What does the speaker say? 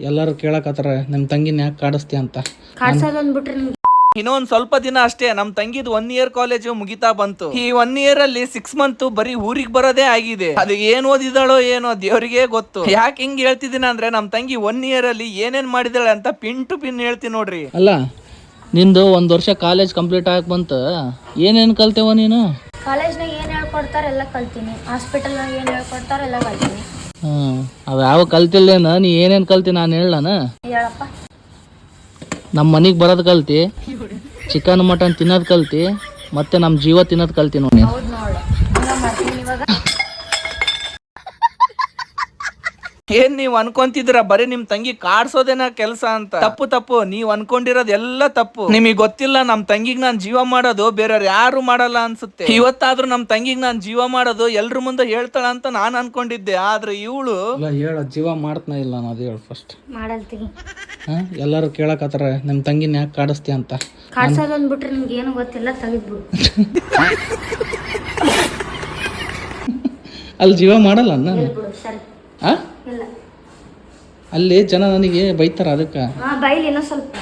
ಎಲ್ಲರೂ ಕೇಳಕತ್ತಾರ ನಮ್ಮ ತಂಗಿನ ಯಾಕೆ ಕಾಡಿಸ್ತಿ ಅಂತ. ಇನ್ನೊಂದ್ ಸ್ವಲ್ಪ ದಿನ ಅಷ್ಟೇ ನಮ್ ತಂಗಿದ್ 1 ಇಯರ್ ಕಾಲೇಜು ಮುಗಿತಾ ಬಂತು. ಈ 1 ಇಯರ್ ಅಲ್ಲಿ 6 ಮಂತ್ ಬರೀ ಊರಿಗೆ ಬರೋದೇ ಆಗಿದೆ. ಅದು ಏನ್ ಓದಿದಾಳೋ ಏನೋ ದೇವ್ರಿಗೆ ಗೊತ್ತು. ಯಾಕೆ ಹಿಂಗ್ ಹೇಳ್ತಿದ್ದೀನಿ ಅಂದ್ರೆ ನಮ್ ತಂಗಿ 1 ಇಯರ್ ಅಲ್ಲಿ ಏನೇನ್ ಮಾಡಿದಾಳೆ ಅಂತ ಪಿನ್ ಟು ಪಿನ್ ಹೇಳ್ತೀನಿ ನೋಡ್ರಿ. ಅಲ್ಲ ನಿಂದು 1 ವರ್ಷ ಕಾಲೇಜ್ ಕಂಪ್ಲೀಟ್ ಆಗಿ ಬಂತು, ಏನೇನು ಕಲ್ತೇವ ನೀನು? ಕಾಲೇಜ್ನಾಗ ಏನು ಹೇಳ್ಕೊಡ್ತಾರೆ ಎಲ್ಲ ಕಲ್ತೀನಿ, ಹಾಸ್ಪಿಟಲ್ನಾಗ ಏನು ಹೇಳ್ಕೊಡ್ತಾರೆ ಎಲ್ಲ ಕಲ್ತೀನಿ. ಅವು ಯಾವ ಕಲ್ತಿಲ್ಲೇನ? ನೀ ಏನೇನು ಕಲ್ತಿ ನಾನು ಹೇಳಣ? ಹೇಳಪ್ಪ. ನಮ್ಮ ಮನೆಗೆ ಬರೋದು ಕಲ್ತಿ, ಚಿಕನ್ ಮಟನ್ ತಿನ್ನೋದು ಕಲ್ತಿ, ಮತ್ತೆ ನಮ್ಮ ಜೀವ ತಿನ್ನೋದು ಕಲ್ತಿ ನೋಡಿ. ಹೌದು ನೋಡು, ಹಂಗ ಮಾಡ್ತೀನಿ ಇವಾಗ. ಏನ್ ನೀವ್ ಅನ್ಕೊಂತಿದ್ರ ಬರೀ ನಿಮ್ ತಂಗಿ ಕಾಡ್ಸೋದೇನ ಕೆಲ್ಸ ಅಂತ? ತಪ್ಪು ತಪ್ಪು, ನೀವ್ ಅನ್ಕೊಂಡಿರೋದ್ ಎಲ್ಲ ತಪ್ಪು. ನಿಮಗ್ ಗೊತ್ತಿಲ್ಲ ನಮ್ ತಂಗಿಗ್ ನಾನ್ ಜೀವ ಮಾಡೋದು ಬೇರೆಯವ್ರು ಯಾರು ಮಾಡಲ್ಲ ಅನ್ಸುತ್ತೆ. ಇವತ್ತಾದ್ರೂ ನಮ್ ತಂಗಿಗ್ ನಾನ್ ಜೀವ ಮಾಡೋದು ಎಲ್ರ ಮುಂದೆ ಹೇಳ್ತಾಳ ಅಂತ ನಾನ್ ಅನ್ಕೊಂಡಿದ್ದೆ. ಆದ್ರೆ ಇವಳು ಹೇಳ ಜೀವ ಮಾಡ್ತಾನ ಇಲ್ಲ ಅನ್ನೋದು ಹೇಳು ಫಸ್ಟ್. ಮಾಡಲ್ತೀನಿ. ಎಲ್ಲರೂ ಕೇಳಕತ್ತಾರ ನಮ್ಮ ತಂಗಿನ ಯಾಕೆ ಕಾಡಿಸ್ತಿ ಅಂತ. ಕಾಡ್ಸೋದು ಅಂದ್ಬಿಟ್ರೆ ನಿಮ್ಗೆ ಏನು ಗೊತ್ತಿಲ್ಲ, ತೆಗೆದ್ಬಿಡು. ಅಲ್ಲಿ ಜೀವ ಮಾಡಲ್ಲ ನಾನು. ಸರಿ. ಇಲ್ಲ ಅಲ್ಲಿ ಜನ ನನಗೆ ಬೈತಾರ ಅದಕ್ಕೆ. ಬೈಲಿ ಇನ್ನೂ ಸ್ವಲ್ಪ.